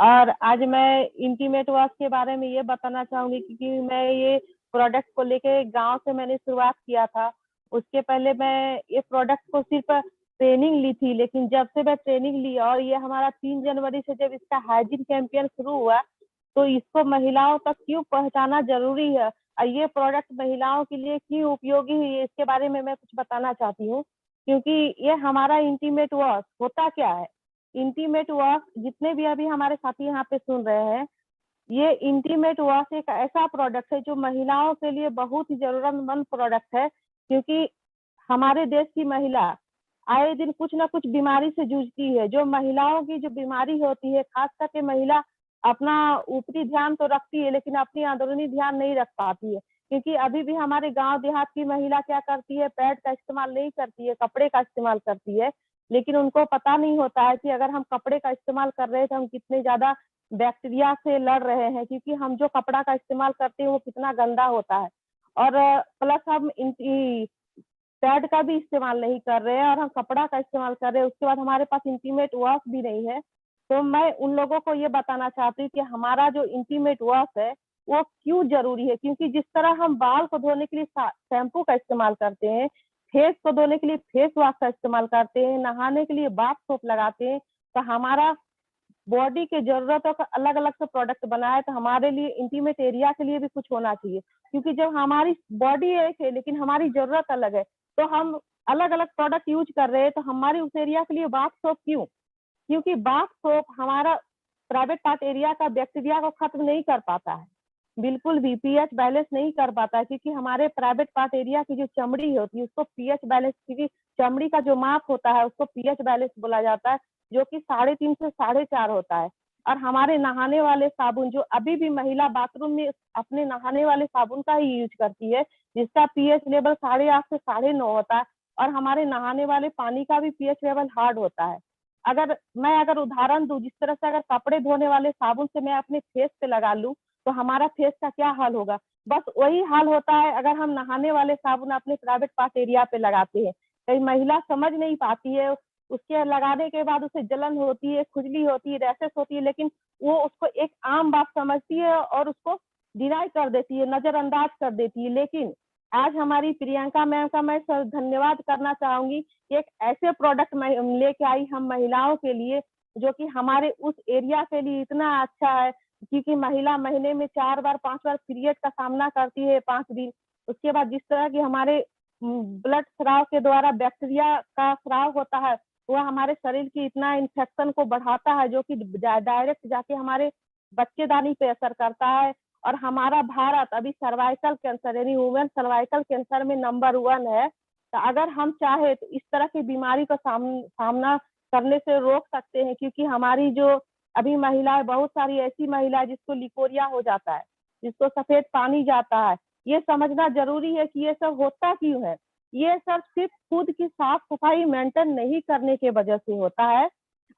और आज मैं इंटीमेट वॉश के बारे में ये बताना चाहूंगी क्योंकि मैं ये प्रोडक्ट को लेके गांव से मैंने शुरुआत किया था। उसके पहले मैं ये प्रोडक्ट को सिर्फ ट्रेनिंग ली थी, लेकिन जब से मैं ट्रेनिंग ली और ये हमारा 3 जनवरी से जब इसका हाइजीन कैंपेन शुरू हुआ, तो इसको महिलाओं तक क्यों पहुंचाना जरूरी है और ये प्रोडक्ट महिलाओं के लिए क्यों उपयोगी है, इसके बारे में मैं कुछ बताना चाहती हूँ। क्योंकि ये हमारा इंटीमेट वॉश होता क्या है। इंटीमेट वॉश जितने भी अभी हमारे साथी यहाँ पे सुन रहे हैं, ये इंटीमेट वॉश एक ऐसा प्रोडक्ट है जो महिलाओं के लिए बहुत ही जरूरतमंद प्रोडक्ट है। क्योंकि हमारे देश की महिला आए दिन कुछ ना कुछ बीमारी से जूझती है। जो महिलाओं की जो बीमारी होती है, खास करके महिला अपना ऊपरी ध्यान तो रखती है लेकिन अपनी अंदरूनी ध्यान नहीं रख पाती है। क्योंकि अभी भी हमारे गांव देहात की महिला क्या करती है, पैड का इस्तेमाल नहीं करती है, कपड़े का इस्तेमाल करती है। लेकिन उनको पता नहीं होता है कि अगर हम कपड़े का इस्तेमाल कर रहे हैं तो हम कितने ज्यादा बैक्टीरिया से लड़ रहे हैं, क्योंकि हम जो कपड़ा का इस्तेमाल करते हैं वो कितना गंदा होता है। और प्लस हम पैड का भी इस्तेमाल नहीं कर रहे हैं और हम कपड़ा का इस्तेमाल कर रहे हैं, उसके बाद हमारे पास इंटीमेट वॉश भी नहीं है। तो मैं उन लोगों को ये बताना चाहती हूँ कि हमारा जो इंटीमेट वॉश है वो क्यों जरूरी है। क्योंकि जिस तरह हम बाल को धोने के लिए शैम्पू का इस्तेमाल करते हैं, फेस को धोने के लिए फेस वॉश का इस्तेमाल करते हैं, नहाने के लिए बाथ सोप लगाते हैं, तो हमारा बॉडी के जरूरतों का अलग अलग से प्रोडक्ट बना है। तो हमारे लिए इंटीमेट एरिया के लिए भी कुछ होना चाहिए। क्योंकि जब हमारी बॉडी एक है लेकिन हमारी जरूरत अलग है, तो हम अलग अलग प्रोडक्ट यूज कर रहे हैं, तो हमारी उस एरिया के लिए बाथ सोप क्यों? क्योंकि बाथ सोप हमारा प्राइवेट पार्ट एरिया का बैक्टीरिया को खत्म नहीं कर पाता है, बिल्कुल भी पीएच बैलेंस नहीं कर पाता है। क्योंकि हमारे प्राइवेट पार्ट एरिया की जो चमड़ी होती है उसको पीएच बैलेंस, क्योंकि चमड़ी का जो माप होता है उसको पीएच बैलेंस बोला जाता है, जो कि 3.5 से 4.5 होता है। और हमारे नहाने वाले साबुन, जो अभी भी महिला बाथरूम में अपने नहाने वाले साबुन का ही यूज करती है, जिसका पीएच लेवल 8.5 से 9.5 होता है। और हमारे नहाने वाले पानी का भी पीएच लेवल हार्ड होता है। अगर उदाहरण दूं, जिस तरह से अगर कपड़े धोने वाले साबुन से मैं अपने फेस पे लगा लूं तो हमारा फेस का क्या हाल होगा, बस वही हाल होता है अगर हम नहाने वाले साबुन अपने प्राइवेट पार्ट एरिया पे लगाते हैं। कई महिला समझ नहीं पाती है, उसके लगाने के बाद उसे जलन होती है, खुजली होती है, रैशेस होती है, लेकिन वो उसको एक आम बात समझती है और उसको डिनाई कर देती है, नजरअंदाज कर देती है। लेकिन आज हमारी प्रियंका मैम का मैं धन्यवाद करना चाहूंगी कि एक ऐसे प्रोडक्ट लेके आई हम महिलाओं के लिए, जो कि हमारे उस एरिया के लिए इतना अच्छा है। क्योंकि महिला महीने में 4 बार 5 बार पीरियड का सामना करती है, 5 दिन। उसके बाद जिस तरह की हमारे ब्लड स्राव के द्वारा बैक्टीरिया का स्राव होता है, वह हमारे शरीर की इतना इन्फेक्शन को बढ़ाता है, जो कि डायरेक्ट जाके हमारे बच्चेदानी पे असर करता है। और हमारा भारत अभी सर्वाइकल कैंसर यानी वुमेन सर्वाइकल कैंसर में नंबर 1 है। तो अगर हम चाहे तो इस तरह की बीमारी का सामना करने से रोक सकते हैं। क्योंकि हमारी जो अभी महिलाएं, बहुत सारी ऐसी महिलाएं जिसको लिकोरिया हो जाता है, जिसको सफेद पानी जाता है, ये समझना जरूरी है कि ये सब होता क्यों है। ये सब सिर्फ खुद की साफ सफाई मेंटेन नहीं करने के वजह से होता है।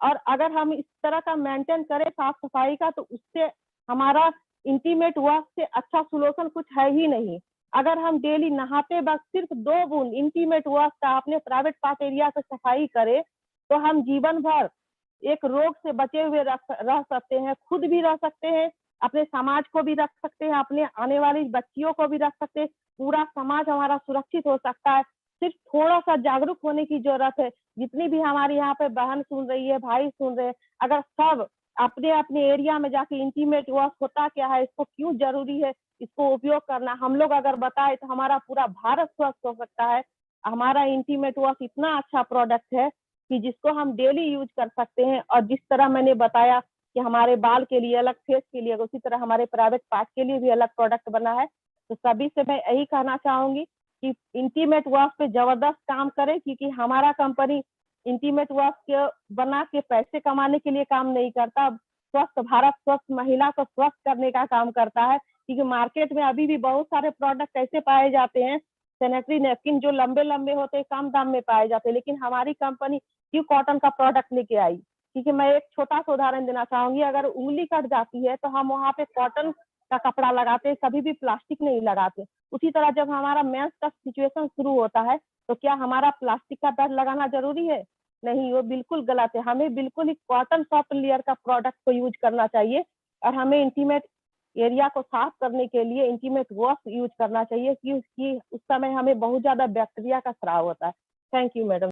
और अगर हम इस तरह का मेंटेन करें साफ सफाई का, तो उससे हमारा इंटीमेट वॉश से अच्छा सोल्यूशन कुछ है ही नहीं। अगर हम डेली नहाते वक्त सिर्फ 2 बूंद इंटीमेट वॉश का अपने प्राइवेट पार्ट एरिया से सफाई करें, तो हम जीवन भर एक रोग से बचे हुए रह सकते हैं, खुद भी रह सकते हैं, अपने समाज को भी रख सकते हैं, अपने आने वाली बच्चियों को भी रख सकते हैं। पूरा समाज हमारा सुरक्षित हो सकता है। सिर्फ थोड़ा सा जागरूक होने की जरूरत है। जितनी भी हमारी यहाँ पे बहन सुन रही है, भाई सुन रहे हैं, अगर सब अपने अपने एरिया में जाके इंटीमेट वॉश होता क्या है, इसको क्यों जरूरी है, इसको उपयोग करना हम लोग अगर बताए, तो हमारा पूरा भारत स्वस्थ हो सकता है। हमारा इंटीमेट वॉश इतना अच्छा प्रोडक्ट है कि जिसको हम डेली यूज कर सकते हैं। और जिस तरह मैंने बताया कि हमारे बाल के लिए अलग, फेस के लिए, उसी तरह हमारे प्राइवेट पार्ट के लिए भी अलग प्रोडक्ट बना है। तो सभी से मैं यही कहना चाहूंगी कि इंटीमेट वॉश पे जबरदस्त काम करें। क्योंकि हमारा कंपनी इंटीमेट वॉश के बना के पैसे कमाने के लिए काम नहीं करता, स्वस्थ भारत, स्वस्थ महिला को स्वस्थ करने का काम करता है। क्योंकि मार्केट में अभी भी बहुत सारे प्रोडक्ट ऐसे पाए जाते हैं, सैनिटरी नैपकिन जो लंबे लंबे होते हैं, कम दाम में पाए जाते हैं, लेकिन हमारी कंपनी क्यों कॉटन का प्रोडक्ट लेके आई? क्योंकि मैं एक छोटा सा उदाहरण देना चाहूंगी, अगर उंगली कट जाती है तो हम वहाँ पे कॉटन का कपड़ा लगाते हैं, कभी भी प्लास्टिक नहीं लगाते। उसी तरह जब हमारा मेंस का सिचुएशन शुरू होता है, तो क्या हमारा प्लास्टिक का पैड लगाना जरूरी है? नहीं, वो बिल्कुल गलत है। हमें बिल्कुल ही कॉटन सॉफ्ट लेयर का प्रोडक्ट को यूज करना चाहिए और हमें इंटीमेट एरिया को साफ करने के लिए इंटीमेट वॉश यूज करना चाहिए, कि उस समय हमें बहुत ज्यादा बैक्टीरिया का स्राव होता है। Thank you madam.